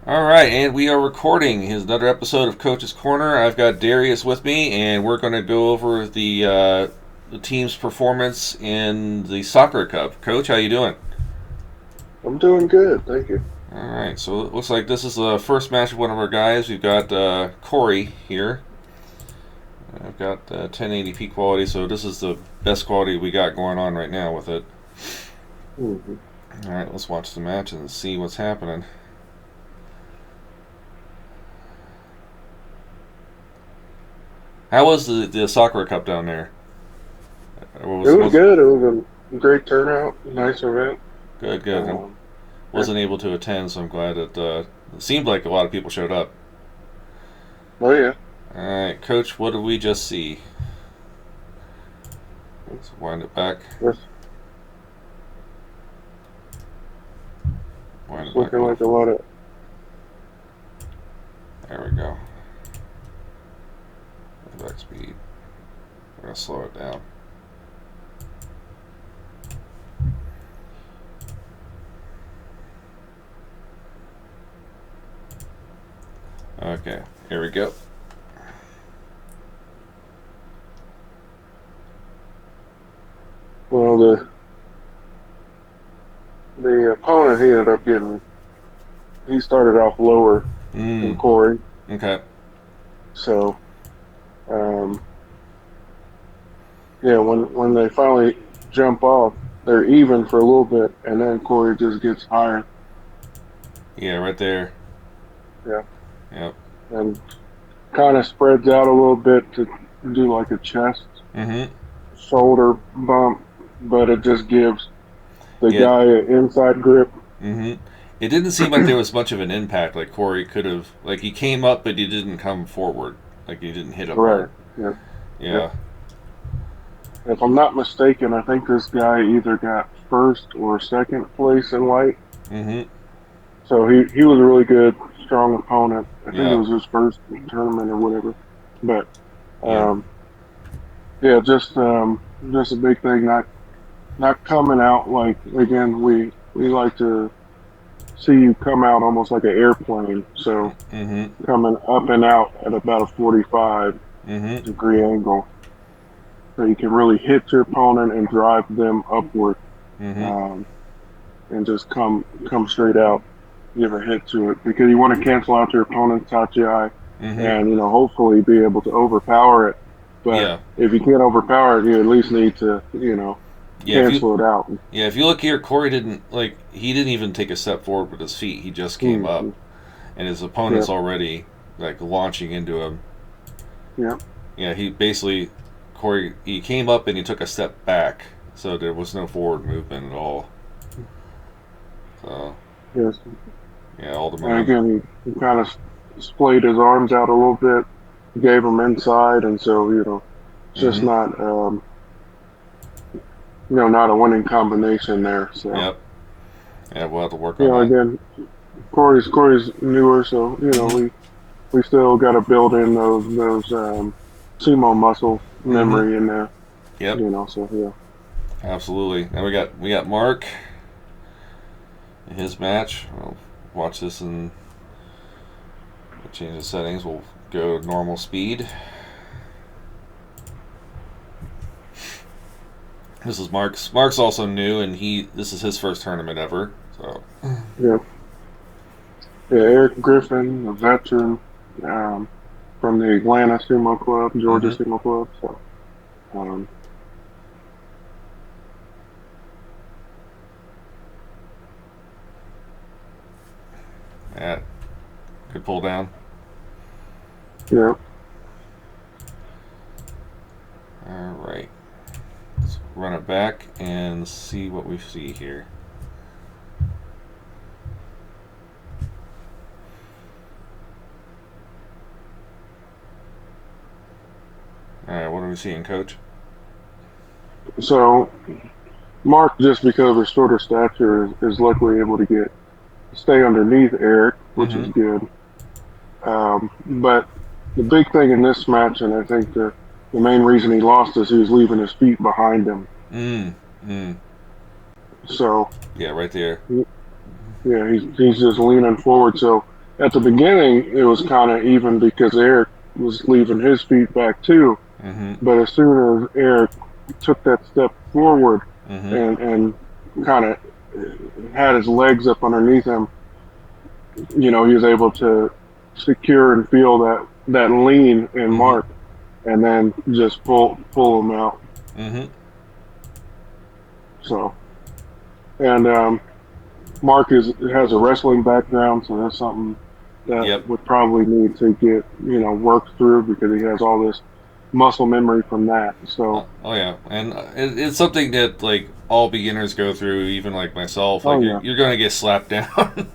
All right, and we are recording. Here's another episode of Coach's Corner. I've got Darius with me, and we're going to go over the team's performance in the Sakura Cup. Coach, how you doing? I'm doing good, thank you. All right, so it looks like this is the first match of one of our guys. We've got Corey here. I've got 1080p quality, so this is the best quality we got going on right now with it. hmm All right, let's watch the match and see what's happening. How was the Sakura Cup down there? It was Was good. It was a great turnout, nice event. good, good. I Um, yeah. wasn't able to attend, so I'm glad that it seemed like a lot of people showed up. Oh yeah. All right, Coach, what did we just see? Let's wind it back. It's, Wind it's it back a looking little. like a lot of. There we go. Back speed. We're gonna slow it down. Okay, here we go. Well, the opponent he ended up getting. He started off lower than Mm. Corey, Okay. so um, yeah. When they finally jump off, they're even for a little bit, and then Corey just gets higher. Yeah, right there. Yeah, Yep. and kind of spreads out a little bit to do like a chest Mm-hmm. shoulder bump, but it just gives the Yeah. guy an inside grip. Mm-hmm. It didn't seem like there was much of an impact. Like Corey could have, like he came up, but he didn't come forward. Like he didn't hit him Right. hard. Yeah. Yeah. Yeah. If I'm not mistaken, I think this guy either got first or second place in light. Mm-hmm. So he was a really good, strong opponent. I think it Yeah. was his first tournament or whatever. But Yeah. um, yeah, just a big thing. Not coming out like again. We like to see you come out almost like an airplane. So Mm-hmm. coming up and out at about a 45 Mm-hmm. degree angle, so you can really hit your opponent and drive them upward, Mm-hmm. um, and just come straight out, give a hit to it because you want to cancel out your opponent's tachi Mm-hmm. and hopefully be able to overpower it. But Yeah. if you can't overpower it, you at least need to Yeah. If you cancel it out. Yeah, if you look here, Corey didn't like he didn't even take a step forward with his feet. He just came up, Mm-hmm. and his opponent's Yep. already like launching into him. Yep. Yeah, he basically Corey he came up and he took a step back, so there was no forward movement at all. So Yes. yeah, all the And momentum. again, he kind of splayed his arms out a little bit, gave him inside, and so it's just Mm-hmm. not not a winning combination there. So Yep. Yeah, we'll have to work on that. again, Corey's newer, so Mm-hmm. we still got to build in those sumo muscle Mm-hmm. memory in there. Yep. So yeah. Absolutely. Now we got Mark in his match. We'll watch this and change the settings. We'll go to normal speed. This is Mark's. Mark's also new, and this is his first tournament ever. So Yeah, yeah. Eric Griffin, a veteran um, from the Atlanta Sumo Club, Georgia mm-hmm. Sumo Club. So um, Yeah, good pull down. yeah. All right, let's run it back and see what we see here. All right, what are we seeing, Coach? So Mark, just because of his shorter stature, is luckily able to stay underneath Eric, which Mm-hmm. is good. But the big thing in this match, and I think the main reason he lost is he was leaving his feet behind him. Mm. Mm. So Yeah, right there. yeah, he's just leaning forward. So at the beginning, it was kind of even because Eric was leaving his feet back too. Mm-hmm. But as soon as Eric took that step forward Mm-hmm. and kind of had his legs up underneath him, he was able to secure and feel that lean in Mm-hmm. Mark, and then just pull him out. Mm-hmm. So, and Mark has a wrestling background, so that's something that Yep. would probably need to get worked through because he has all this muscle memory from that. So, Oh yeah, and it's something that like all beginners go through, even like myself. Like oh you're gonna get slapped down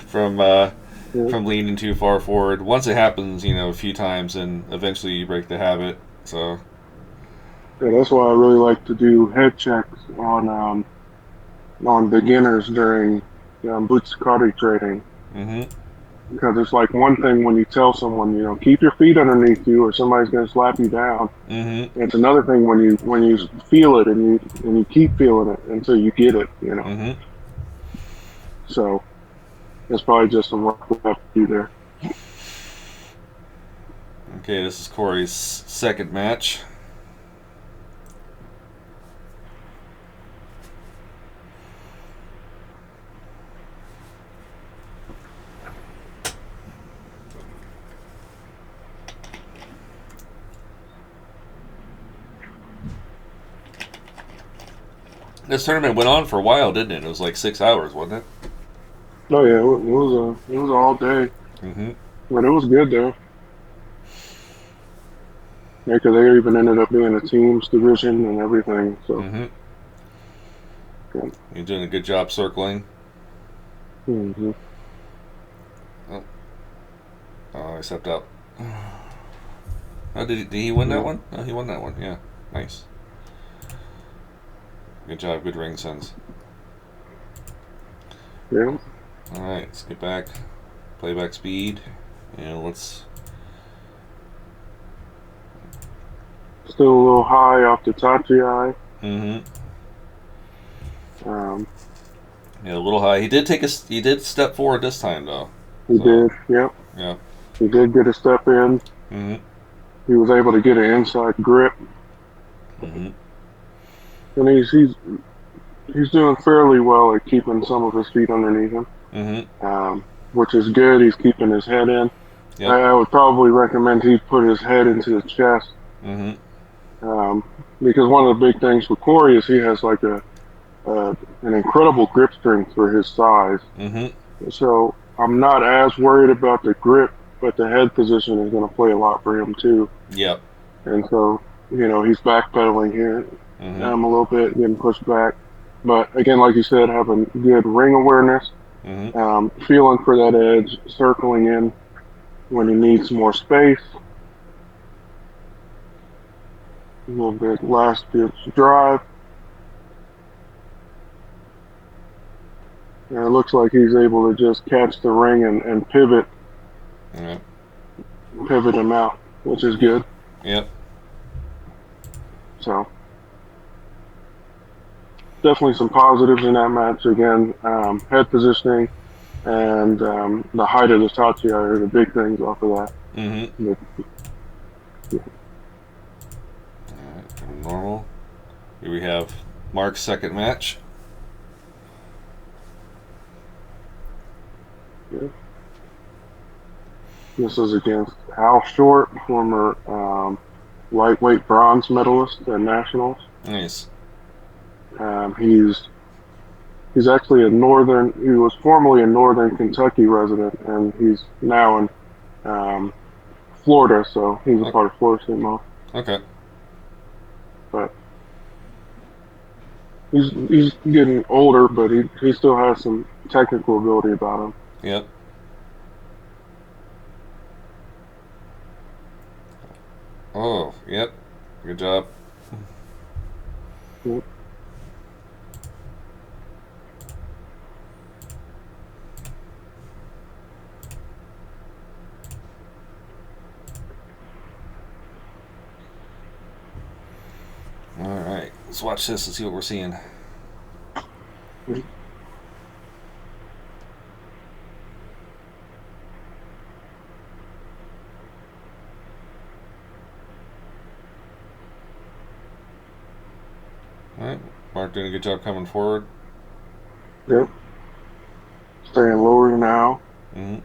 from yeah, from leaning too far forward. Once it happens, a few times, and eventually you break the habit. So. yeah, that's why I really like to do head checks on beginners during Butsukari training. Mm-hmm. Because it's like one thing when you tell someone, keep your feet underneath you, or somebody's going to slap you down. Mm-hmm. It's another thing when you feel it and you keep feeling it until you get it. Mm-hmm. So it's probably just some work we have to do there. Okay, this is Corey's second match. This tournament went on for a while, didn't it? It was like 6 hours, wasn't it? Oh yeah, it was all day, Mm-hmm. but it was good though. Yeah, because they even ended up being a teams division and everything. So Mm-hmm. yeah. You're doing a good job circling. Hmm. Oh, I stepped up. Oh, did he win that Yeah. one? Oh, he won that one. Yeah, nice. Good job. Good ring sense. Yeah. All right, let's get back. Playback speed. And let's. Still a little high off the Tachi. Mm-hmm. Um, Yeah, a little high. He did take a. He did step forward this time though. he So did. Yep. yeah. He did get a step in. Mm-hmm. He was able to get an inside grip, Mm-hmm. and he's doing fairly well at keeping some of his feet underneath him, Mm-hmm. which is good. He's keeping his head in. Yep. I would probably recommend he put his head into his chest, Mm-hmm. um, because one of the big things for Corey is he has like an incredible grip strength for his size. Mm-hmm. So I'm not as worried about the grip, but the head position is going to play a lot for him too. Yep. And so, he's backpedaling here Mm-hmm. a little bit, getting pushed back. But again, like you said, having good ring awareness, Mm-hmm. feeling for that edge, circling in when he needs more space. A little bit last pitch drive. And it looks like he's able to just catch the ring and Yep. pivot him out, which is good. Yep. So definitely some positives in that match. Again, head positioning and the height of the Tachi are the big things off of that. Mm-hmm. But, All right. Normal. Here we have Mark's second match. yeah. This is against Al Short, former lightweight bronze medalist at nationals. Nice. He's actually he was formerly a northern Kentucky resident, and he's now in Florida, so he's a part of Florida State Mo. Okay. But he's getting older, but he still has some technical ability about him. Yep. Oh, yep. Good job. Yep. All right. Let's watch this and see what we're seeing. Mark doing a good job coming forward. Yep. Staying lower than Al. Mm-hmm.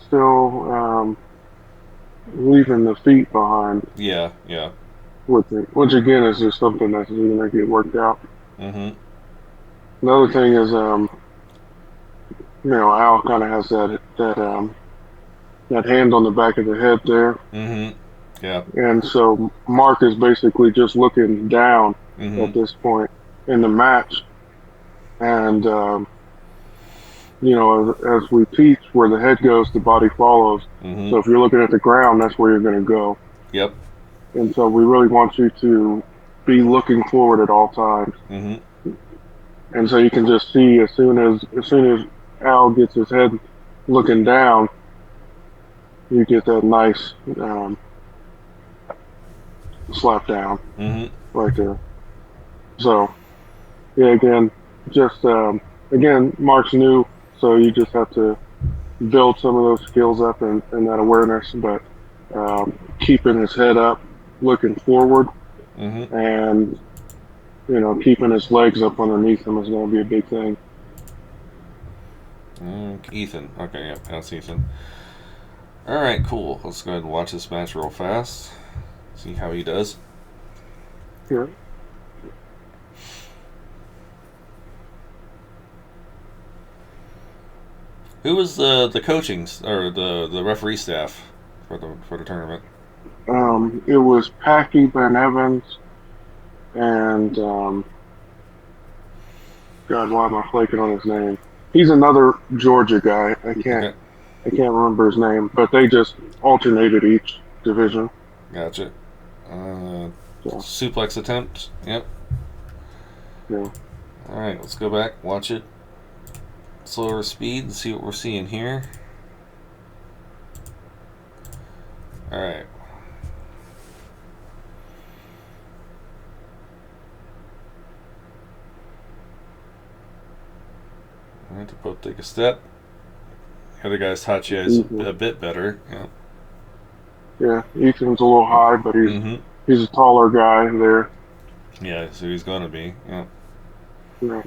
Still leaving the feet behind, Yeah, yeah. which again is just something that's going to get worked out. Mm-hmm. Another thing is, Al kind of has that hand on the back of the head there, Mm-hmm. Yeah. and so Mark is basically just looking down Mm-hmm. at this point in the match, and as we teach, where the head goes, the body follows. Mm-hmm. So if you're looking at the ground, that's where you're going to go. Yep. And so we really want you to be looking forward at all times. Mm-hmm. And so you can just see as soon as Al gets his head looking down, you get that nice slap down Mm-hmm. right there. So yeah, just again, Mark's new, so you just have to build some of those skills up and that awareness, but keeping his head up, looking forward, Mm-hmm. and keeping his legs up underneath him is going to be a big thing. Ethan. Okay, yep, that's Ethan. Alright, cool. Let's go ahead and watch this match real fast. See how he does. Yeah. Who was the coaching or the referee staff for the tournament? It was Packy Van Evans and God, why am I flaking on his name? He's another Georgia guy. Okay, I can't remember his name, but they just alternated each division. gotcha. So Suplex attempt. Yep. yeah. Alright, let's go back, watch it. Slower speed and see what we're seeing here. Alright. Alright, to both take a step. The other guy's Tachi is a bit better. Yeah. Yeah, Ethan's a little high, but Mm-hmm. he's a taller guy there. Yeah, so he's gonna be. Yeah. Yeah.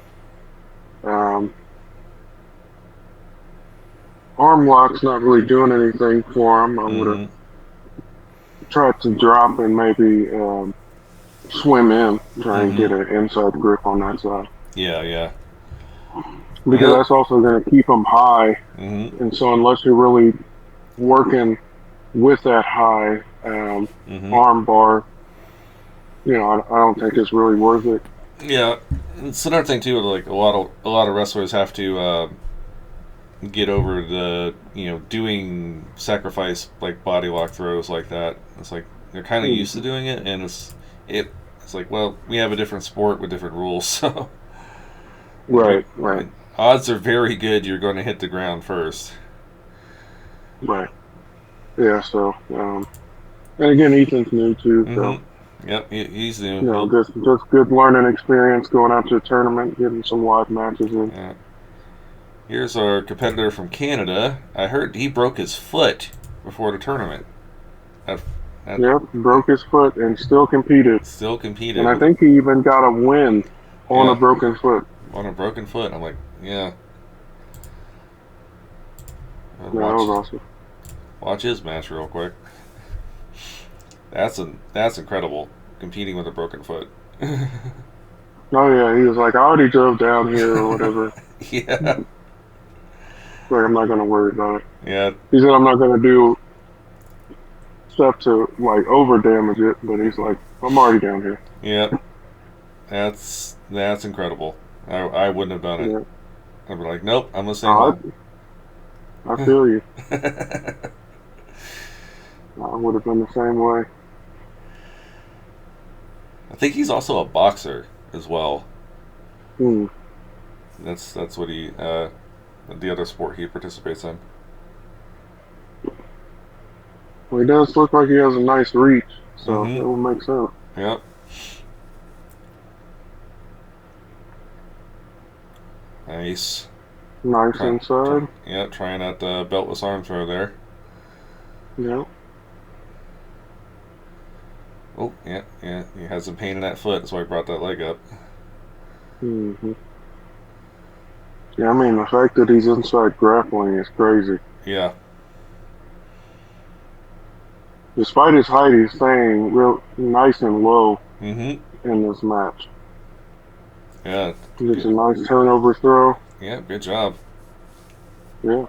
Arm lock's not really doing anything for him. I would have Mm-hmm. tried to drop and maybe swim in, try and Mm-hmm. get an inside grip on that side. Yeah, yeah. Because Well. that's also going to keep him high. Mm-hmm. And so unless you're really working with that high Mm-hmm. arm bar, I don't think it's really worth it. Yeah. It's another thing too. Like a lot of wrestlers have to get over the doing sacrifice like body lock throws like that. It's like they're kind of used to doing it, and it's like, well, we have a different sport with different rules, so Right, right, odds are very good you're going to hit the ground first. right. Yeah, so, and again, Ethan's new too, so, Mm-hmm. Yep, he's new. just good learning experience going out to a tournament, getting some live matches in. Yeah. Here's our competitor from Canada. I heard he broke his foot before the tournament. That, Yep, broke his foot and still competed. still competed. And I think he even got a win on a broken foot. On a broken foot. I'm like, yeah. Yeah, that was awesome. Watch his match real quick. That's incredible. Competing with a broken foot. Oh yeah, he was like, I already drove down here or whatever. Yeah. Like, I'm not gonna worry about it. Yeah. He said I'm not gonna do stuff to like over damage it, but he's like, I'm already down here. Yeah. That's incredible. I wouldn't have done it. Yeah. I'd be like, nope, I'm gonna stay home. I feel you. I would have been the same way. I think he's also a boxer as well. Hmm. That's what he the other sport he participates in. Well, he does look like he has a nice reach, so it will make sense. Yep. Nice. Nice inside. Yep, trying out the beltless arm throw there. Yeah. Oh, yeah, yeah. He has some pain in that foot. That's why he brought that leg up. Hmm. Yeah, I mean, the fact that he's inside grappling is crazy. Yeah. Despite his height, he's staying real nice and low Mm-hmm. in this match. Yeah. He gets Good. a nice turnover throw. Yeah, good job. Yeah.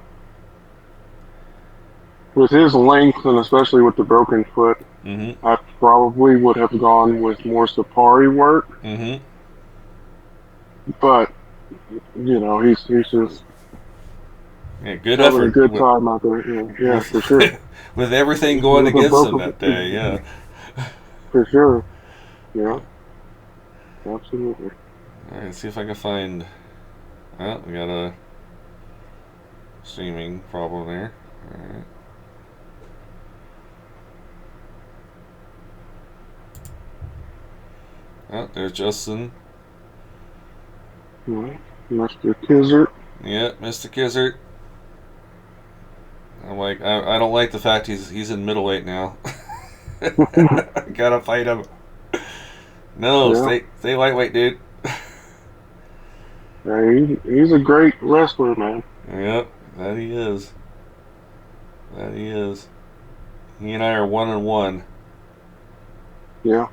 With his length, and especially with the broken foot, Mm-hmm. I probably would have gone with more Sapari work. Mm-hmm. But, he's just Yeah, good having a effort good with time out there. Yeah, yeah, with for sure. with everything going With a against him broken, that day. Yeah. for sure. Yeah, absolutely. All right, let's see if I can find. Oh, we got a streaming problem there. All right. Oh, there's Justin. Yeah. Mr. Kizzert. Yeah, Mr. Kizzard. I'm like, I don't like the fact he's in middleweight now. Gotta fight him. No, Yeah. stay lightweight, dude. Yeah, he's a great wrestler, man. Yep, that he is. That he is. He and I are 1-1. Yeah.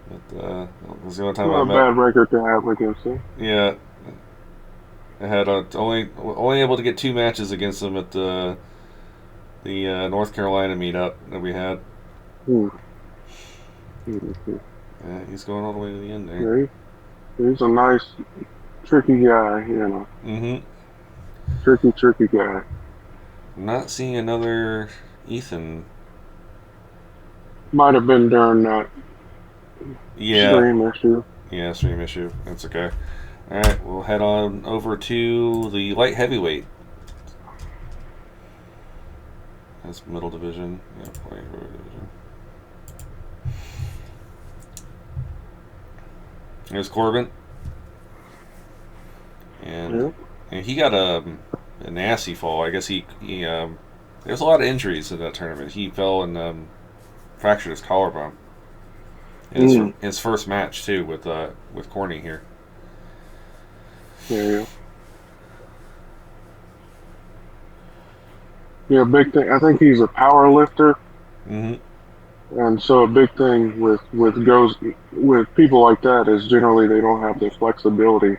But that was the only time I Not a met. bad record to have against him. Yeah, I had only able to get 2 matches against him at the North Carolina meetup that we had. Hmm. Hmm. Yeah, he's going all the way to the end there. Yeah, he's a nice, tricky guy. Mm-hmm. Tricky guy. Not seeing another Ethan. Might have been during that Yeah, stream issue. yeah, stream issue. That's okay. All right, we'll head on over to the light heavyweight. That's middle division. Yeah, light heavyweight division. There's Corbin, and, Yeah. and he got a nasty fall. I guess he there's a lot of injuries in that tournament. He fell and fractured his collarbone. In his first match too with Corny here. Yeah, yeah. Yeah, big thing. I think he's a power lifter, Mm-hmm. and so a big thing with people like that is generally they don't have the flexibility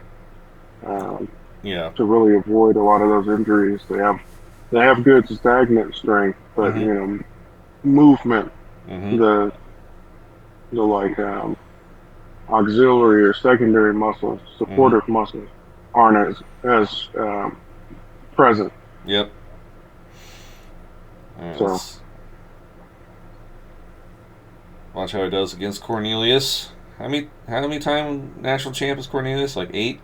um, Yeah. to really avoid a lot of those injuries. They have good stagnant strength, but Mm-hmm. movement, Mm-hmm. the like auxiliary or secondary muscles, Mm-hmm. supportive muscles, aren't as present. Yep. All right, So let's watch how he does against Cornelius. How many time national champ is Cornelius? Like 8?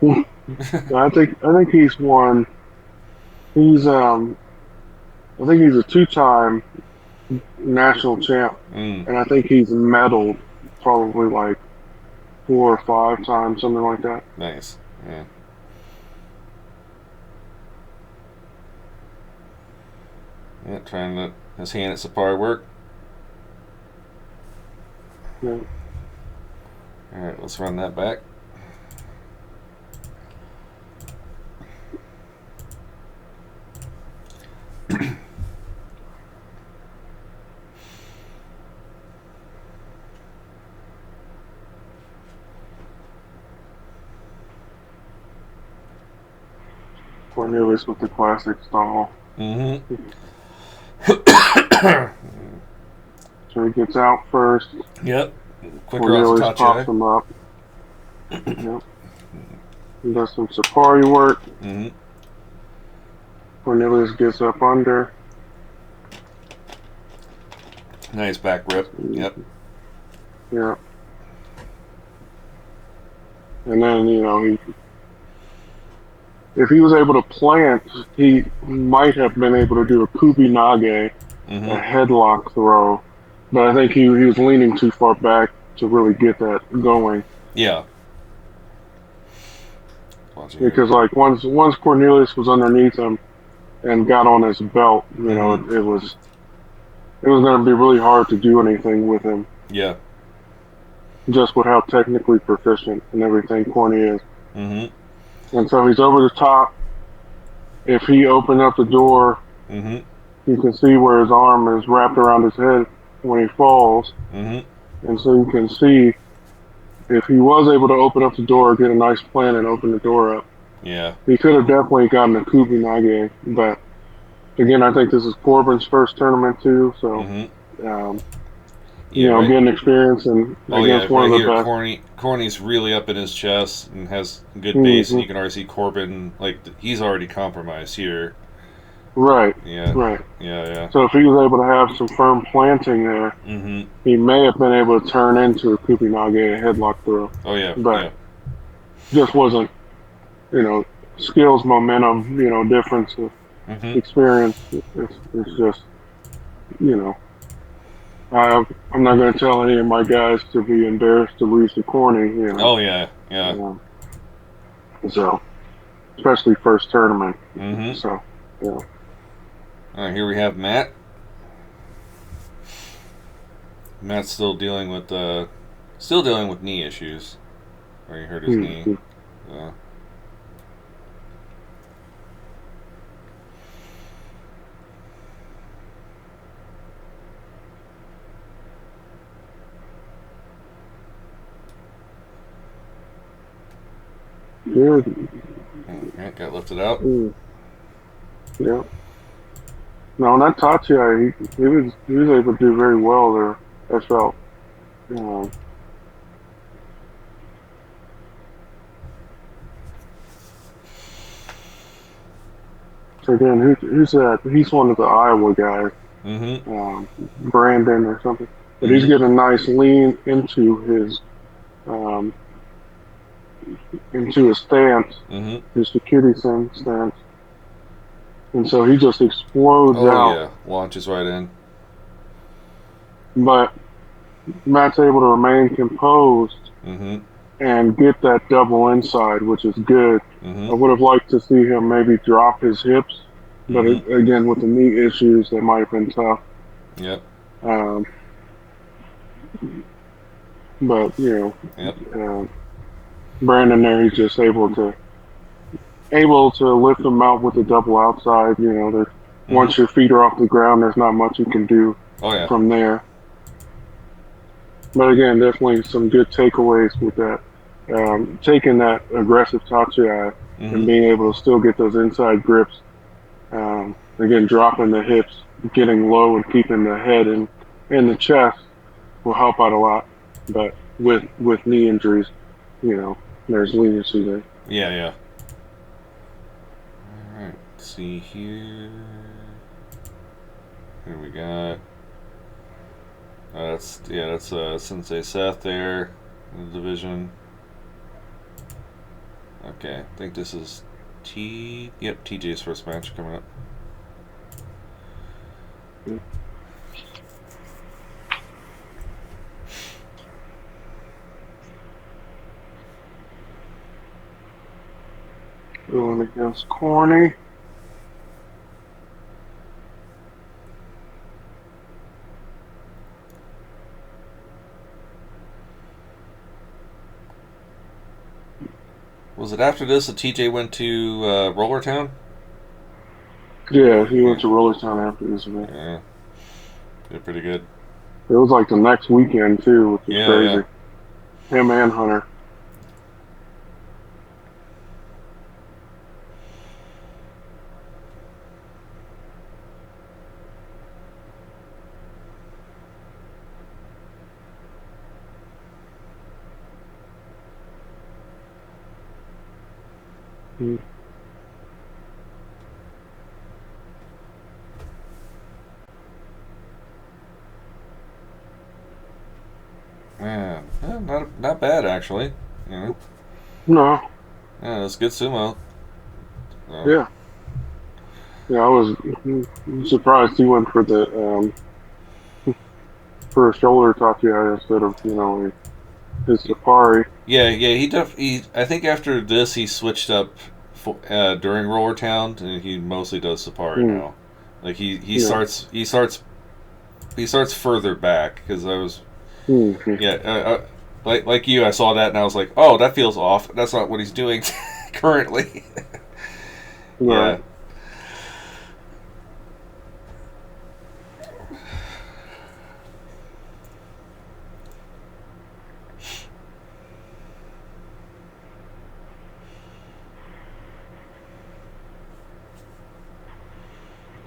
I think he's won. He's I think he's a two-time national champ, Mm, and I think he's medaled probably like 4 or 5 times, something like that. nice. Yeah. Yeah, trying to his hand at Sapari work. Yeah. All right, let's run that back. Cornelius with the classic style. Mm-hmm. So he gets out first. Yep. Quicker off the Cornelius pops tache. him up. Yep. He does some Sapari work. Mm-hmm. Cornelius gets up under. Nice back rip. Yep. Yeah. And then, if he was able to plant, he might have been able to do a Kubinage, a Mm-hmm. headlock throw. But I think he was leaning too far back to really get that going. Yeah. Because like once Cornelius was underneath him and got on his belt, Mm-hmm. it was it was going to be really hard to do anything with him, Yeah. just with how technically proficient and everything Corny is. Mm-hmm. And so he's over the top. If he opened up the door, Mm-hmm. you can see where his arm is wrapped around his head when he falls. Mm-hmm. And so you can see if he was able to open up the door, get a nice plan, and open the door up, Yeah. he could have definitely gotten a Kubinage. But again, I think this is Corbin's first tournament too, so Mm-hmm. um, Yeah, right. getting experience and Oh yeah, against one right of the here, best. Corny's really up in his chest and has good base, and Hmm. you can already see Corbin he's already compromised here. Right, Yeah, right. yeah, yeah. So if he was able to have some firm planting there, Mm-hmm. he may have been able to turn into a Kupinage, a headlock throw, Oh yeah, but yeah. just wasn't, skills, momentum, difference of Mm-hmm. experience. It's just, you know, I'm not going to tell any of my guys to be embarrassed to lose to Corny, Oh yeah, yeah. um, so especially first tournament. Mm-hmm. So, yeah. All right, here we have Matt. Matt's still dealing with knee issues. Or he hurt his knee. Mm-hmm. So. Good. Yeah, got lifted out. Mm. Yeah. No, not Tachi. He was able to do very well there. I felt. Um, so again, who's that? He's one of the Iowa guys, Mm-hmm. Brandon or something. But he's Mm-hmm. getting a nice lean um, into his stance, Mm-hmm. his security stance, and so he just explodes Oh out. yeah, launches right in. But Matt's able to remain composed Mm-hmm. and get that double inside, which is good. I Mm-hmm. would have liked to see him maybe drop his hips, but Mm-hmm. again, with the knee issues, that might have been tough. Yep. Um, but Yep. Brandon there, he's just able to lift him out with the double outside. Mm-hmm. Once your feet are off the ground, there's not much you can do Oh yeah. from there. But again, definitely some good takeaways with that. Taking that aggressive tachi and Mm-hmm. being able to still get those inside grips. Again, dropping the hips, getting low, and keeping the head in the chest will help out a lot. But with knee injuries, there's leniency there. Yeah, yeah. All right. Let's see here. Here we got. That's Sensei Seth there in the division. Okay, I think this is TJ's first match coming up. Going against Corny. Was it after this that TJ went to Roller Town? Yeah, he Yeah, went to Rollertown after this event. yeah, did pretty good. It was like the next weekend too, which was Yeah, yeah. crazy. Him and Hunter. Mm. Man, not bad actually. You know, No, yeah, that's good sumo. So, yeah, yeah. I was surprised he went for a shoulder tachi instead of his safari. yeah, yeah. He I think after this he switched up during Roller Town, and he mostly does Sapari Mm. now. Like he Yeah, starts he starts further back because I was Mhm. yeah like you, I saw that and I was like, oh, that feels off. That's not what he's doing currently. Right. Yeah.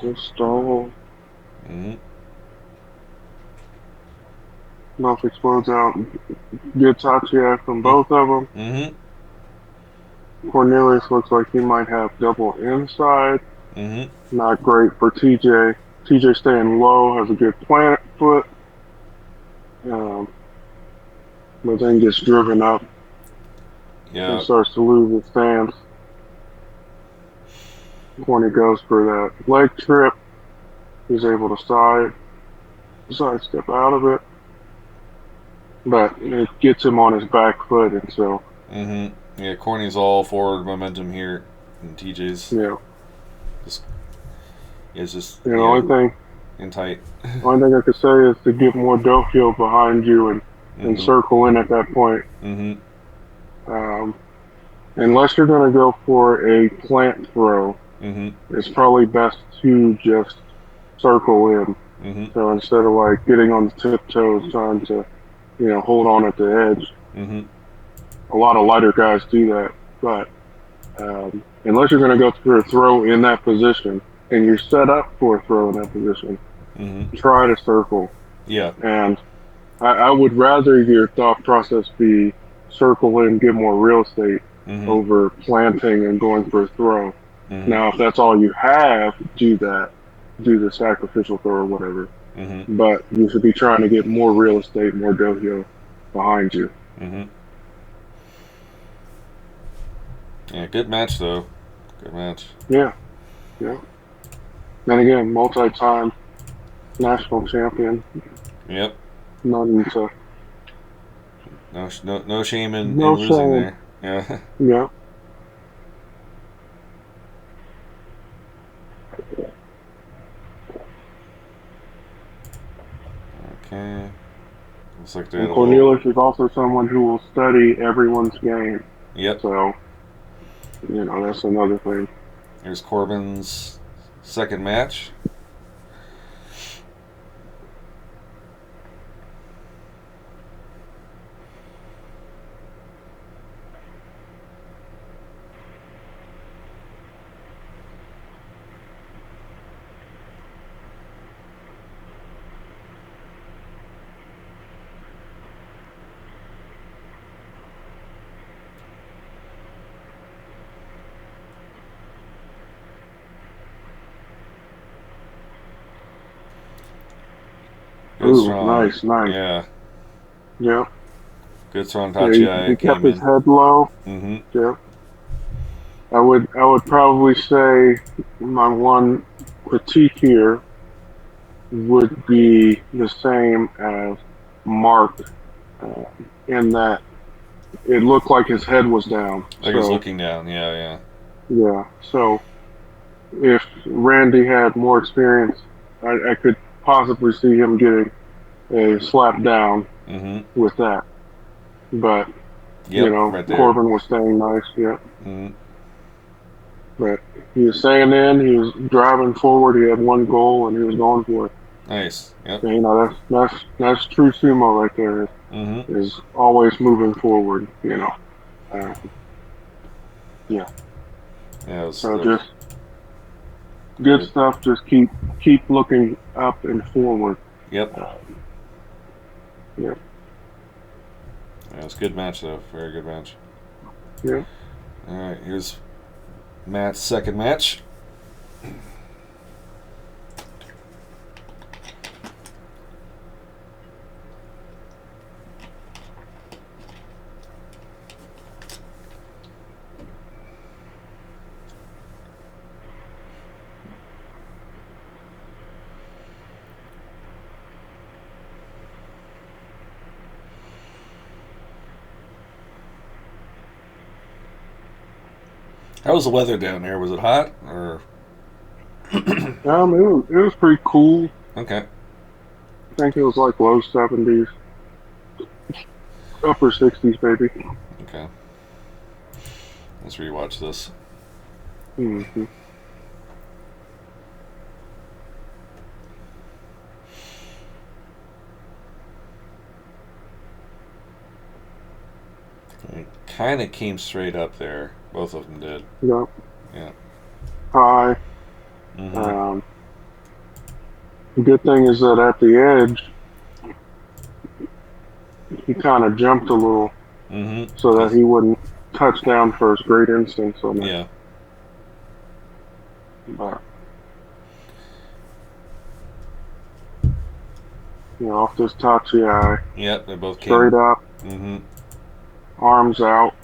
Just stall. Mm-hmm. Mouth explodes out. Good Tachiak from both of them. Mm-hmm. Cornelius looks like he might have double inside. Mm-hmm. Not great for TJ. TJ staying low, has a good plant foot, um, but then gets driven up and Yeah. starts to lose his stance. Corny goes for that leg trip. He's able to sidestep out of it, but it gets him on his back foot, and so Mm-hmm. Yeah. Corny's all forward momentum here, and TJ's you know, just is just the only thing in tight. I could say is to get more Dofield behind you and Mm-hmm. circle in at that point. Mm-hmm. Um, unless you're going to go for a plant throw, Mm-hmm. it's probably best to just circle in. Mm-hmm. So instead of like getting on the tiptoes, trying to, hold on at the edge, Mm-hmm. a lot of lighter guys do that. But unless you're going to go for a throw in that position and you're set up for a throw in that position, Mm-hmm. try to circle. Yeah. And I would rather your thought process be circle in, get more real estate Mm-hmm. over planting and going for a throw. Mm-hmm. Now, if that's all you have, do that. Do the sacrificial throw or whatever. Mm-hmm. But you should be trying to get more real estate, more dojo behind you. Mm-hmm. Yeah. Good match though. Good match. Yeah, yeah. And again, multi-time national champion. Yep. Nothing to, No shame in no losing shame. there. Yeah. Yeah. Okay. Looks like they And had a little. Cornelius is also someone who will study everyone's game. Yep. So, that's another thing. Here's Corbin's second match. Good Ooh, strong. nice, nice. Yeah. Yeah. Good strong Yeah, he Tachiai kept came his in. head low. Mm-hmm. Yeah. I would probably say my one critique here would be the same as Mark, uh, in that it looked like his head was down. Like he's So looking down. Yeah, yeah. yeah. So if Randy had more experience, I could possibly see him getting a slap down Mm-hmm. with that. But Yep, right there. Corbin was staying nice. Yeah. Mm-hmm. But he was staying in. He was driving forward. He had one goal, and he was going for it. Nice. Yep. And, that's true sumo right there. Mm-hmm. Is always moving forward. Uh, yeah. Yeah, it was So just good stuff. Just keep looking up and forward. Yep. Yeah. Yeah, it was a good match though. Very good match. Yeah. Alright, here's Matt's second match. How was the weather down there? Was it hot or It was pretty cool. okay? think it was like low 70s, upper 60s, maybe. Okay. Let's rewatch this. Mm-hmm. It kind of came straight up there. Both of them did. Yep. Yeah. High. Mm-hmm. Um, the good thing is that at the edge, he kind of jumped a little Mm-hmm. so that 'Cause- he wouldn't touch down for his great instincts on that. yeah. But, off this touchy eye, Yep. They both straight came. up, Mm-hmm. arms out,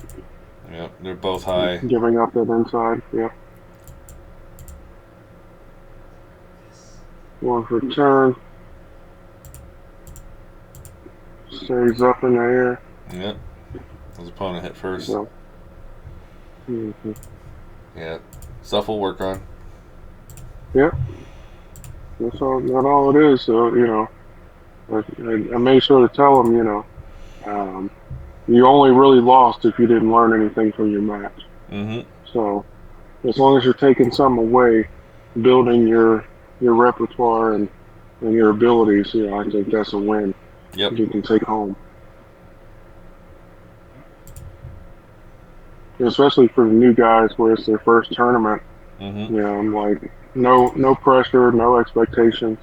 Yep. They're both high. giving up that inside. Yep. One for turn, stays up in the air. Yep. His opponent hit first. So, mm-hmm. Yeah. Stuff we'll work on. Yep. That's all it is. So, I made sure to tell him, you only really lost if you didn't learn anything from your match. Mm-hmm. So, as long as you're taking some away, building your repertoire and your abilities, I think that's a win Yep. you can take home. Especially for the new guys where it's their first tournament. Mm-hmm. I'm like, no pressure, no expectations.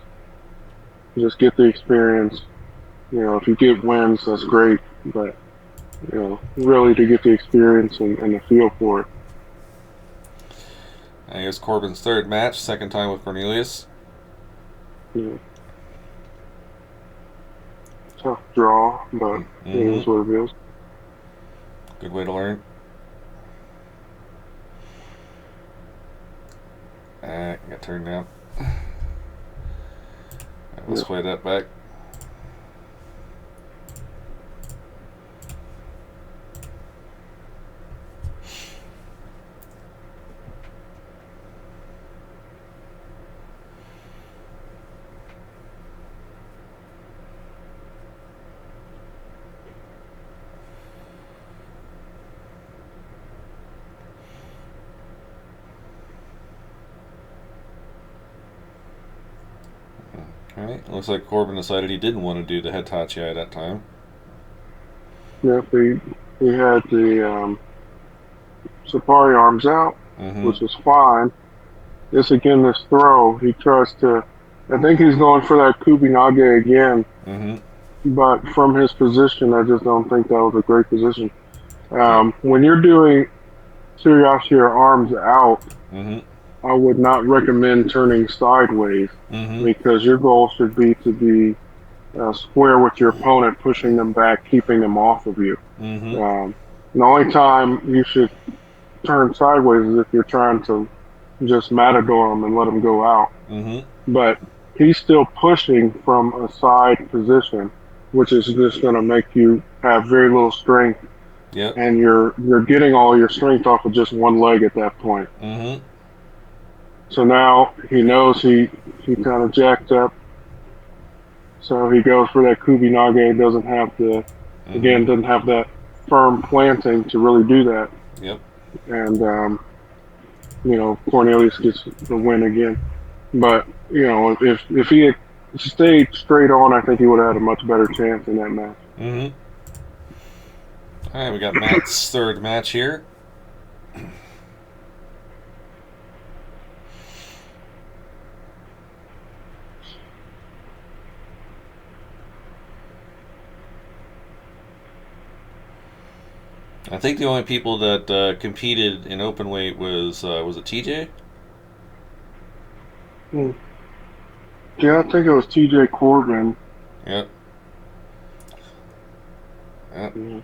Just get the experience. If you get wins, that's great. But, really to get the experience and the feel for it. I guess Corbin's third match, second time with Cornelius. You know, tough draw, but it Mm-hmm. is what it is. Good way to learn. Got turned down. Let's Yeah. play that back. Alright, looks like Corbin decided he didn't want to do the head tachi that time. Yep, he had the Safari arms out, Mm-hmm. which was fine. This throw, he tries to. I think he's going for that Kubinage again, Mm-hmm. but from his position, I just don't think that was a great position. Yep. When you're doing Tsuruyashi or arms out, Mm-hmm. I would not recommend turning sideways Mm-hmm. because your goal should be to be square with your opponent, pushing them back, keeping them off of you. Mm-hmm. The only time you should turn sideways is if you're trying to just matador them and let them go out. Mm-hmm. But he's still pushing from a side position, which is just going to make you have very little strength, Yep. and you're getting all your strength off of just one leg at that point. Mm-hmm. So now he knows he kind of jacked up. So he goes for that Kubinage. Doesn't have that firm planting to really do that. Yep. And Cornelius gets the win again. But if he had stayed straight on, I think he would have had a much better chance in that match. Mm-hmm. Alright, we got Matt's third match here. I think the only people that competed in open weight was it TJ? Hmm. Yeah, I think it was T.J. Corbin. Yep. Yep. Yeah.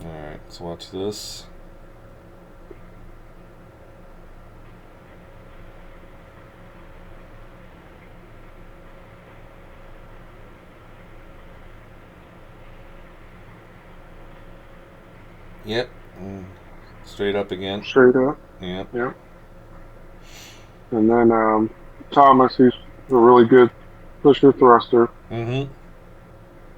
Alright, let's watch this. Yep. Straight up again. straight up. Yep. Yep. And then Thomas, he's a really good pusher thruster. Mm-hmm.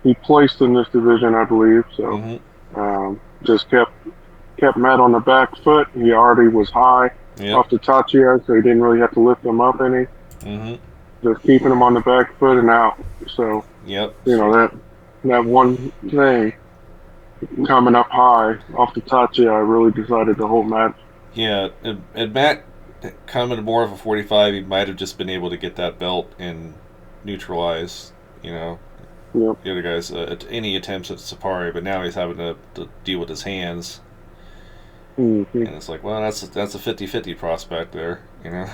He placed in this division, I believe. So Mm-hmm. just kept Matt on the back foot. He already was high Yep. off the Tachiai, so he didn't really have to lift him up any. Mm-hmm. Just keeping him on the back foot and out. So Yep. that one thing coming up high off the Tachiai really decided the whole match. Yeah. And Matt coming to more of a 45, he might have just been able to get that belt and neutralize, you know, Yep. the other guys any attempts at Sapari, but now he's having to deal with his hands, Mm-hmm. and it's like, well, that's a 50-50 prospect there, you know.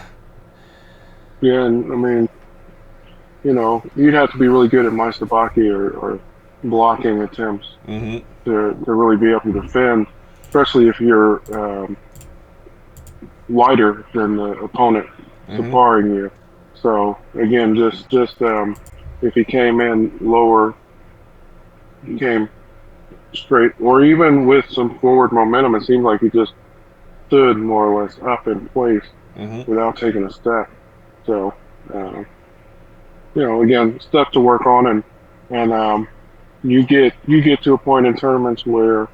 Yeah, and I mean, you'd have to be really good at Maistabaki or blocking attempts Mm-hmm. to really be able to defend, especially if you're lighter than the opponent Mm-hmm. supporting you. So again, just if he came in lower, he came straight, or even with some forward momentum, it seemed like he just stood more or less up in place Mm-hmm. without taking a step. So uh, again, stuff to work on, and you get to a point in tournaments where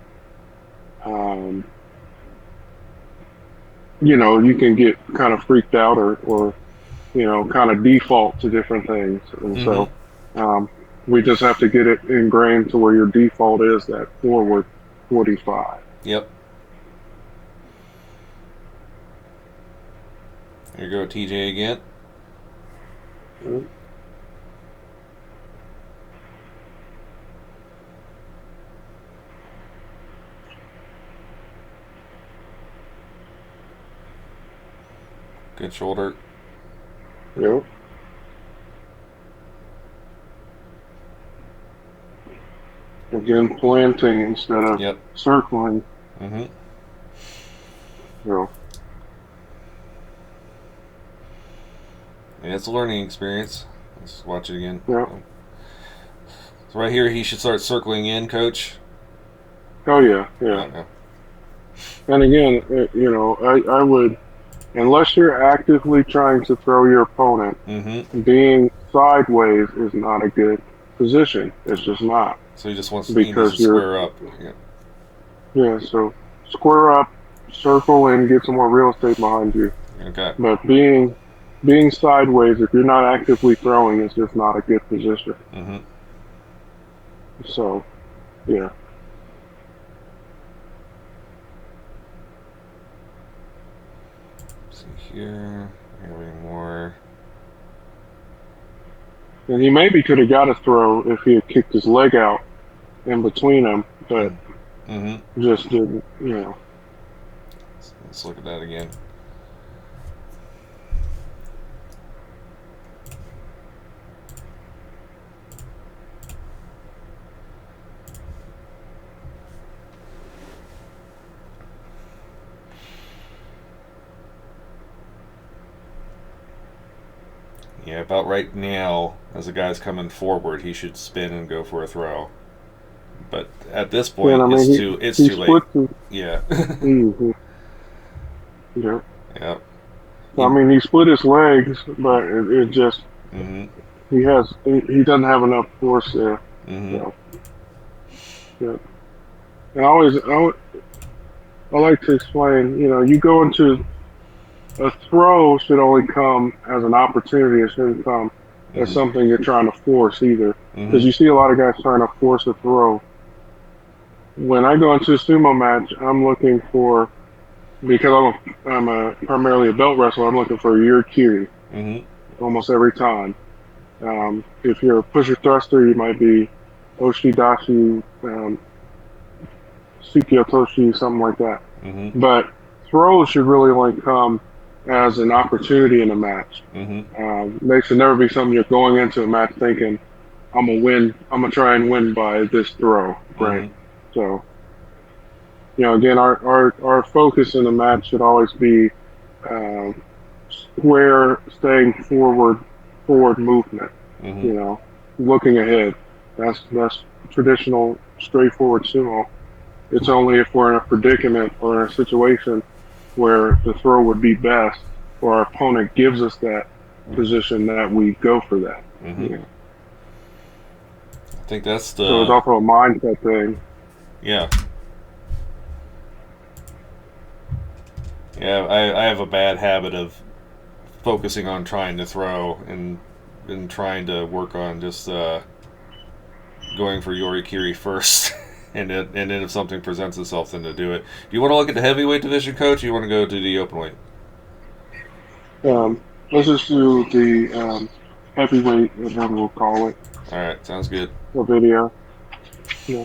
um, you can get kind of freaked out or kind of default to different things. And Mm-hmm. so we just have to get it ingrained to where your default is that forward 45. Yep. Here you go, TJ again. Good shoulder. Yep. Again, planting instead of Yep. circling. Mm-hmm. You know. Yeah, it's a learning experience. Let's watch it again. Yep. So right here, he should start circling in, coach. Oh yeah, yeah. Okay. And again, I would, unless you're actively trying to throw your opponent, Mm-hmm. being sideways is not a good position. It's just not. So he needs to Because you're, square up. Yeah. yeah, so square up, circle in, get some more real estate behind you. Okay. But being sideways, if you're not actively throwing, is just not a good position. Mm-hmm. So, yeah. See here. Having more. And he maybe could have got a throw if he had kicked his leg out in between them, but Mm-hmm. just didn't. Let's look at that again. Yeah, about right now, as the guy's coming forward, he should spin and go for a throw. But at this Yeah, and I point, mean, it's he too late. splits his, Yeah. yeah. Yep. I mean, he split his legs, but it just, Mm-hmm. he doesn't have enough force there. Mm-hmm. So, yeah. And I like to explain, you go into a throw should only come as an opportunity. It shouldn't come as Mm-hmm. something you're trying to force either. Because Mm-hmm. you see a lot of guys trying to force a throw. When I go into a sumo match, I'm looking for, because I'm primarily a belt wrestler, I'm looking for your cue Mm-hmm. almost every time. If you're a pusher thruster, you might be Oshidashi, Tsukiotoshi, something like that. Mm-hmm. But throws should really only come as an opportunity in a match. Mm-hmm. They should never be something you're going into a match thinking, I'm gonna win. I'm gonna try and win by this throw, right? Mm-hmm. So, again, our focus in the match should always be square, staying forward movement. Mm-hmm. Looking ahead. That's traditional, straightforward sumo. It's only if we're in a predicament or in a situation where the throw would be best, or our opponent gives us that position, that we go for that. Mm-hmm. You know? I think that's So it's the also a mindset thing. yeah. Yeah, I have a bad habit of focusing on trying to throw and trying to work on just going for Yorikiri first, and then if something presents itself, then to do it. Do you want to look at the heavyweight division, coach? Or you want to go to the open weight? Let's just do the heavyweight, and then we'll call it All right, sounds good. a video. Yeah.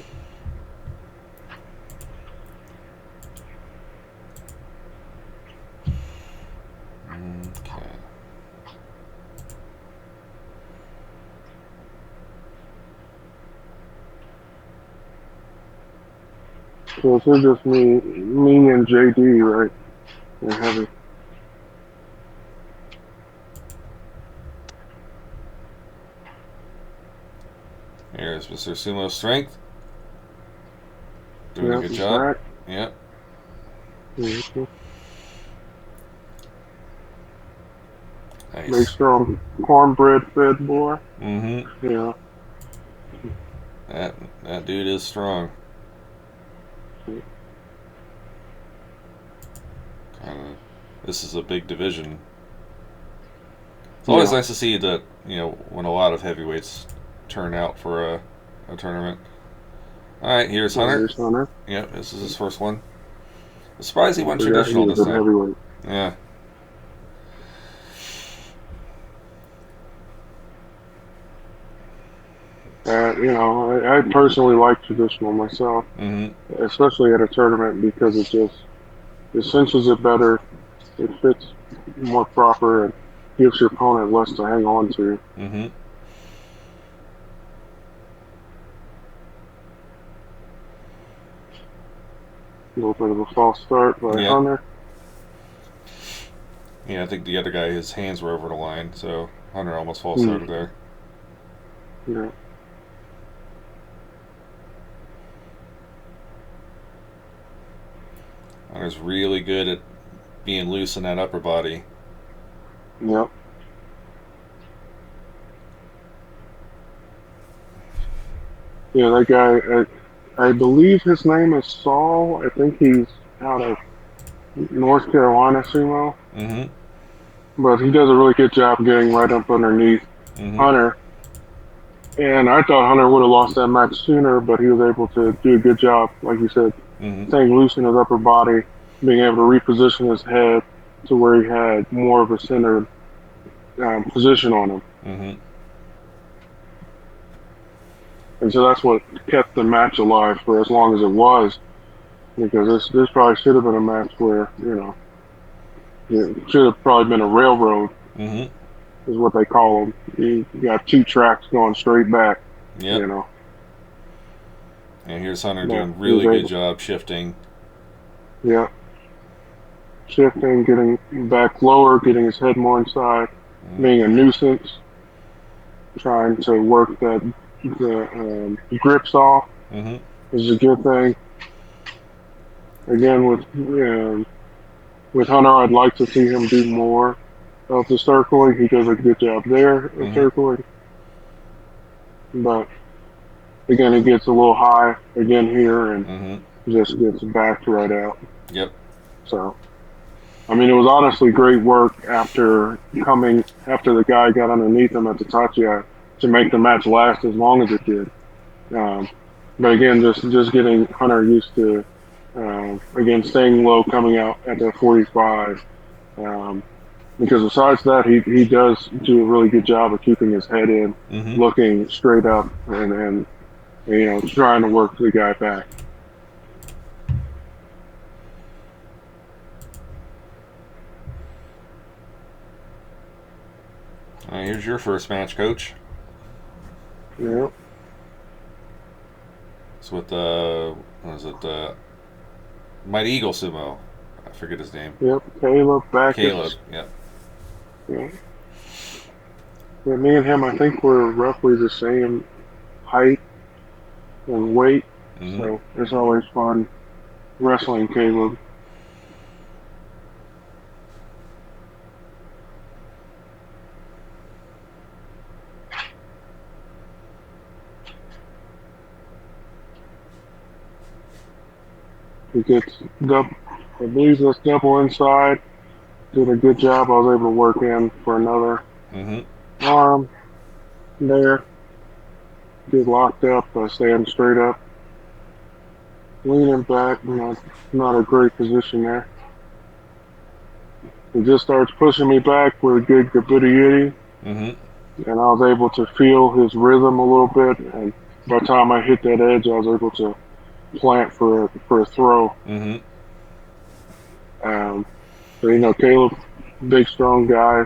Okay. So it's just me and JD, right? And heavy. Here's Mr. Sumo Strength doing a Yeah, good he's job. back. Yep. Mm-hmm. Make Nice. sure I'm cornbread fed boy. Mm-hmm. Yeah. That dude is strong. Kind of. This is a big division. It's always Yeah. nice to see that when a lot of heavyweights turn out for a tournament. All right, here's So Hunter. here's Hunter. Yep, this is his first one. I'm surprised he I went forgot he traditional was this at time. heavyweight. Yeah. I personally like traditional myself, Mm-hmm. especially at a tournament because it cinches it better, it fits more proper, and gives your opponent less to hang on to. Mm-hmm. A little bit of a false start by Yep. Hunter. Yeah, I think the other guy, his hands were over the line, so Hunter almost false Hmm. started there. Yeah. Hunter's really good at being loose in that upper body. Yep. Yeah, that guy, I believe his name is Saul. I think he's out of North Carolina Sumo. Mm-hmm. But he does a really good job getting right up underneath Mm-hmm. Hunter. And I thought Hunter would have lost that match sooner, but he was able to do a good job, like you said, Mm-hmm. staying loose in his upper body, being able to reposition his head to where he had more of a centered position on him. Mm-hmm. And so that's what kept the match alive for as long as it was, because this probably should have been a match where, it should have probably been a railroad, Mm-hmm. is what they call them. You got two tracks going straight back, Yep. you know. And here's Hunter But doing he was really good able, job shifting. yeah, shifting, getting back lower, getting his head more inside, Mm-hmm. being a nuisance, trying to work the grips off Mm-hmm. is a good thing. Again, with Hunter, I'd like to see him do more of the circling. He does a good job there of Mm-hmm. circling, but again, he gets a little high again here and Mm-hmm. just gets backed right out. Yep. So, I mean, it was honestly great work after the guy got underneath him at the Tachi to make the match last as long as it did. Um, but again, just getting Hunter used to again staying low, coming out at the 45. Because besides that, he does do a really good job of keeping his head in, Mm-hmm. looking straight up, and trying to work the guy back. All right, here's your first match, Coach. Yeah, It's with what is it? Mighty Eagle Sumo. I forget his name. yep. Caleb Caleb. Backus. Yep. Yeah. Yeah, me and him, I think we're roughly the same height and weight, Mm-hmm. so it's always fun wrestling Caleb. He gets double, I believe that's double inside. Did a good job. I was able to work in for another arm there. Get locked up, stand straight up, leaning back. Not a great position there. He just starts pushing me back with a good gabooty and I was able to feel his rhythm a little bit. And by the time I hit that edge, I was able to plant for a throw. So Caleb, big strong guy,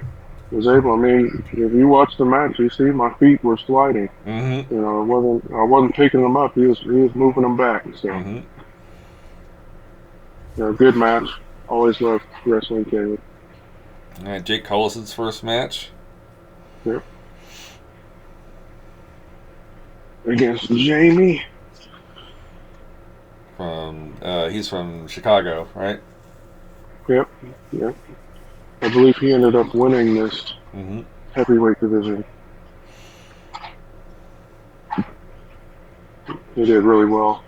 was able. I mean, if you watch the match, you see my feet were sliding. I wasn't picking them up. He was moving them back. So, good match. Always loved wrestling Caleb. All right, Jake Collison's first match. Yep. Against Jamie. He's from Chicago, right? Yep. I believe he ended up winning this heavyweight division. He did really well.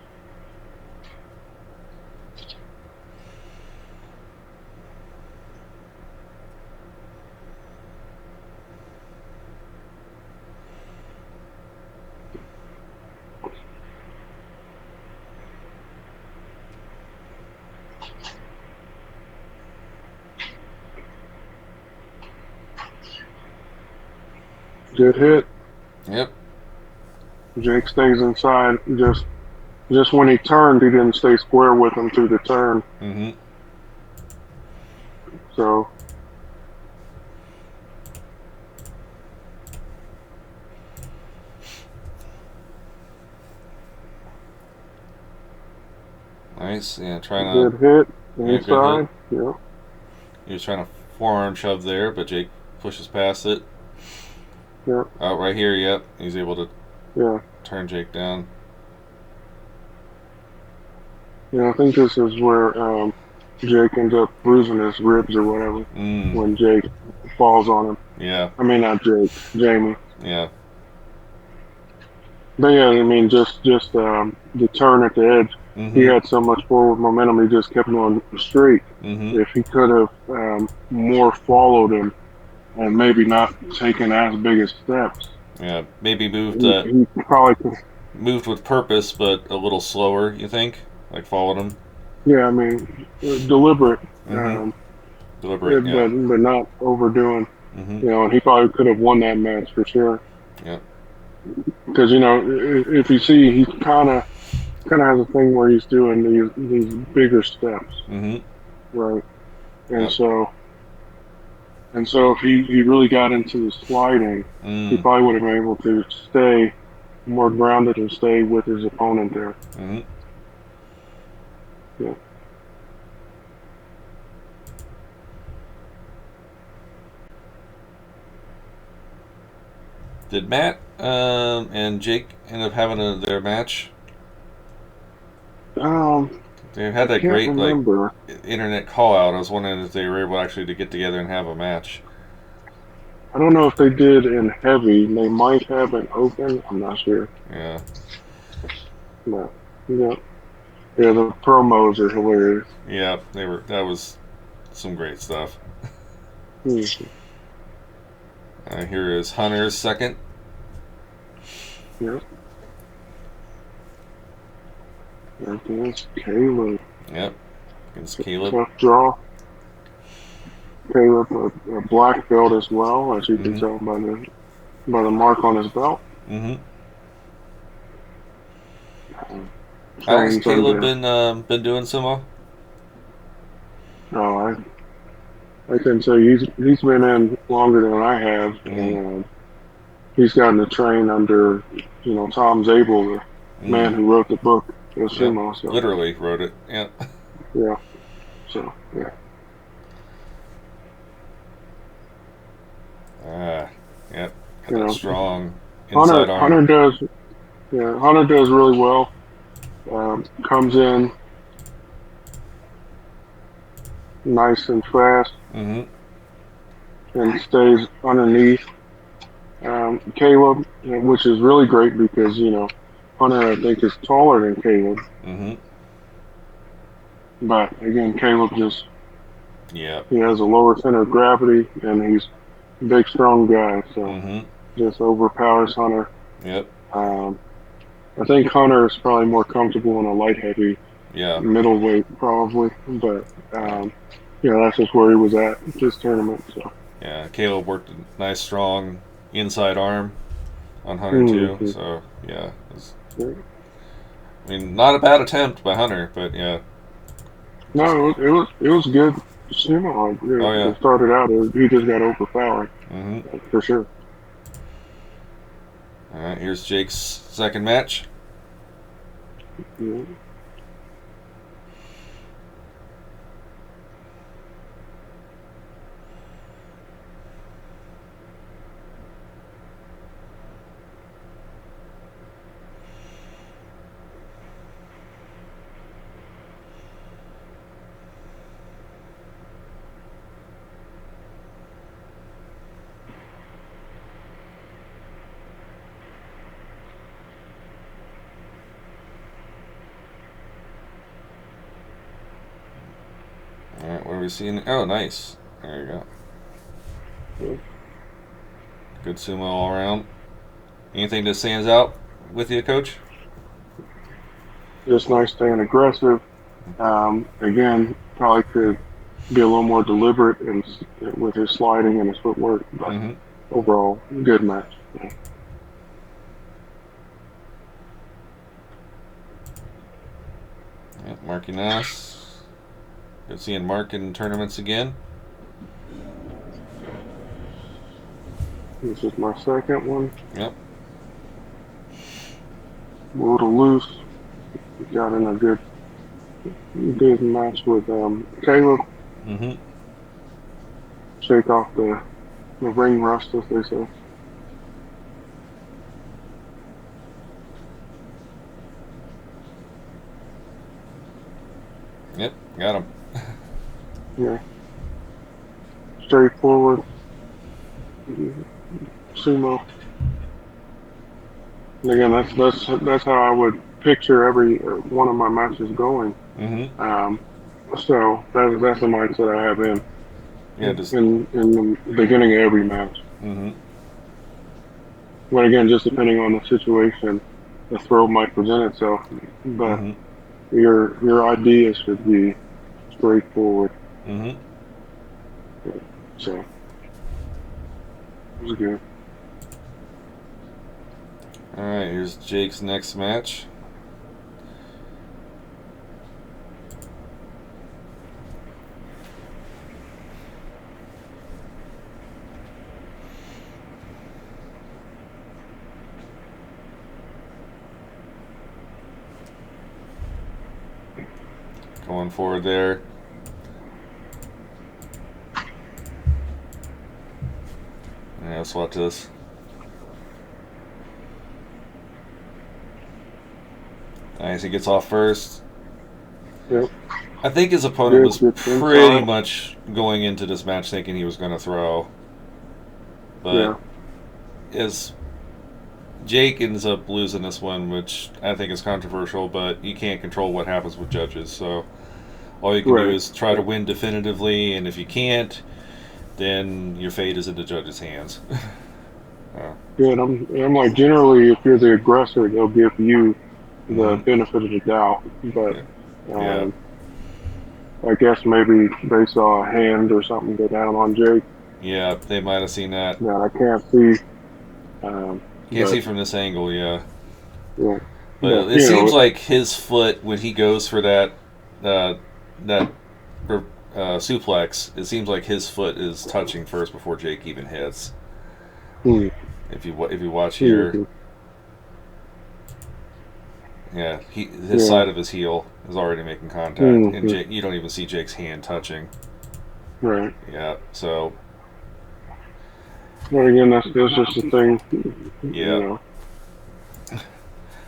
Good hit. Yep. Jake stays inside. Just when he turned, he didn't stay square with him through the turn. So nice. Yeah, trying to good hit inside. Yeah. He was trying to forearm shove there, but Jake pushes past it. Yeah. Out right here, yep. He's able to turn Jake down. Yeah, I think this is where Jake ends up bruising his ribs or whatever when Jake falls on him. Yeah. I mean, not Jake, Jamie. Yeah. But yeah, I mean, just the turn at the edge. He had so much forward momentum, he just kept going straight. If he could have more followed him and maybe not taken as big as steps. Yeah, maybe moved. He probably could. Moved with purpose, but a little slower. You think? Like followed him? Yeah, I mean, deliberate. Deliberate, yeah. But not overdoing. And he probably could have won that match for sure. Yeah. Because if you see, he kind of has a thing where he's doing these bigger steps. Right. And so if he really got into the sliding, he probably would have been able to stay more grounded and stay with his opponent there. Yeah. Did Matt and Jake end up having their match? They had that great internet call out. I was wondering if they were able actually to get together and have a match. I don't know if they did in heavy. They might have in open. I'm not sure. Yeah. No. Yeah. Yeah, the promos are hilarious. Yeah, they were. That was some great stuff. Here is Hunter's second. Yep. Against Caleb. Yep. Against Caleb. Tough draw. Caleb, a black belt as well, as you can tell by the mark on his belt. How has Caleb been doing sumo? Oh, I can say he's been in longer than I have, and he's gotten to train under Tom Zabel, the man who wrote the book of sumo. So. Literally wrote it. Yeah. Yeah. So yeah. Yep. Got that strong inside arm. Hunter does really well. Comes in nice and fast Mm-hmm. and stays underneath Caleb, which is really great because Hunter I think is taller than Caleb, Mm-hmm. but again Caleb just Yep. he has a lower center of gravity and he's a big strong guy, so Mm-hmm. just overpowers Hunter. Yep. Um, I think Hunter is probably more comfortable in a light heavy Yeah. middleweight probably, but Yeah. that's just where he was at this tournament. So Yeah. Caleb worked a nice, strong inside arm on Hunter too. mm-hmm. So yeah, I mean, not a bad attempt by Hunter, but yeah, just No, it was good. Sumo, oh yeah. it started out. He just got overpowered Mm-hmm. for sure. All right, here's Jake's second match. Yeah. All right, what are we seeing? Oh, nice. There you go. Yeah. Good sumo all around. Anything that stands out with you, Coach? Just nice staying aggressive. Again, probably could be a little more deliberate with his sliding and his footwork, but Mm-hmm. overall, good match. Yeah. Yep, Marky Nass. Good seeing Mark in tournaments again. This is my second one. Yep. A little loose. Got in a good match with Caleb. Mm-hmm. Shake off the ring rust, as they say. Yep, got him. Yeah, straightforward sumo. And again, that's how I would picture every one of my matches going. Mm-hmm. Um, so that's the mindset I have Yeah, just in the beginning of every match. mm-hmm. But again, just depending on the situation, the throw might present itself. But Mm-hmm. your ideas should be straightforward. Mm-hmm. So it was good. All right, here's Jake's next match. Going forward there. Yeah, let's watch this. Nice, he gets off first. Yep. I think his opponent was Good pretty inside. much going into this match thinking he was going to throw. But Yeah. as Jake ends up losing this one, which I think is controversial, but you can't control what happens with judges. So all you can do Right. is try to win definitively, and if you can't, then your fate is in the judges' hands. Yeah. And I'm like generally, if you're the aggressor, they'll give you the Mm-hmm. benefit of the doubt. But Yeah. Yeah. um, I guess maybe they saw a hand or something go down on Jake Yeah, they might have seen that. that I can't see. Um, Can't see but from this angle, yeah. yeah. But But it seems like his foot, when he goes for uh, that suplex, it seems like his foot is touching first before Jake even hits. mm, If you watch here, mm, yeah, his yeah. side of his heel is already making contact, and Mm, you don't even see Jake's hand touching. right. Yeah, so But again, that's just the thing. yeah,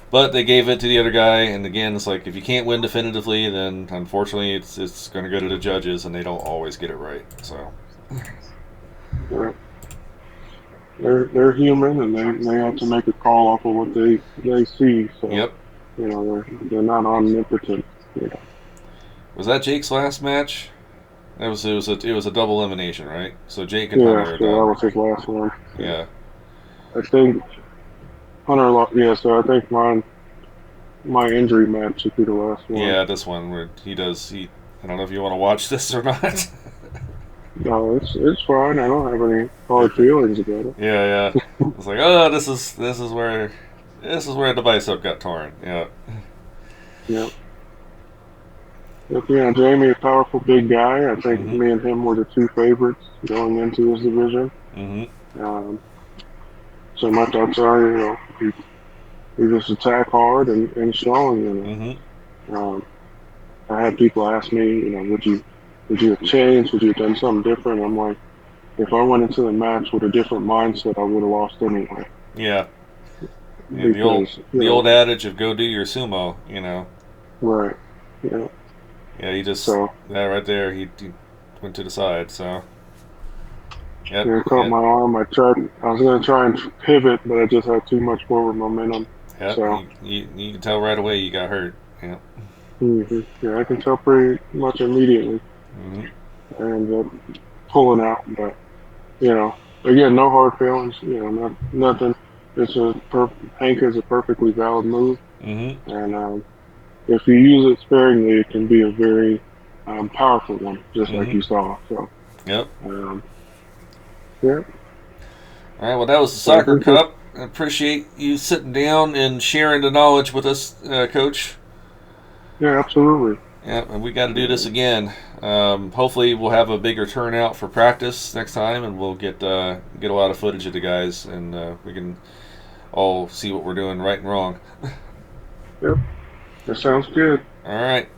But they gave it to the other guy, and again, it's like if you can't win definitively, then unfortunately it's going to go to the judges, and they don't always get it right. So Yeah. They're human, and they have to make a call off of what they see. So yep. they're not omnipotent. You know. Was that Jake's last match? It was a double elimination, right? So Jake and Yeah, Hunter are so that done. was his last one. Yeah. I think Hunter. Yeah, so I think my injury match should be the last one. Yeah, this one where he does. I don't know if you want to watch this or not. No, it's fine. I don't have any hard feelings about it. Yeah, yeah. It's like, oh, this is where the bicep got torn. Yeah. Yeah. But, Jamie, a powerful big guy. I think Mhm. me and him were the two favorites going into his division. Mhm. Um, so much outside, he just attack hard and strong. Mhm. I had people ask me, would you have changed? Would you have done something different? I'm like, if I went into the match with a different mindset, I would have lost anyway. Yeah. Yeah. The old Because, the old adage of go do your sumo. right, you know, Yeah. He just so. that right there. He went to the side. So. Yep. Yeah, it caught Yep. my arm. I was going to try and pivot, but I just had too much forward momentum. Yep. So, You can tell right away you got hurt. Yep. yeah, I can tell pretty much immediately. Mhm. I ended up pulling out, but, again, no hard feelings, nothing. Hank is a perfectly valid move. Mhm. And if you use it sparingly, it can be a very powerful one, just like Mhm. you saw. So, Yep. um, yeah. All right. Well, that was the So I Sakura think that, Cup. I appreciate you sitting down and sharing the knowledge with us, Coach. yeah, absolutely. Yeah, and we got to do this Yeah. again. Hopefully, we'll have a bigger turnout for practice next time, and we'll get a lot of footage of the guys, and we can all see what we're doing right and wrong. Yep. That sounds good. All right.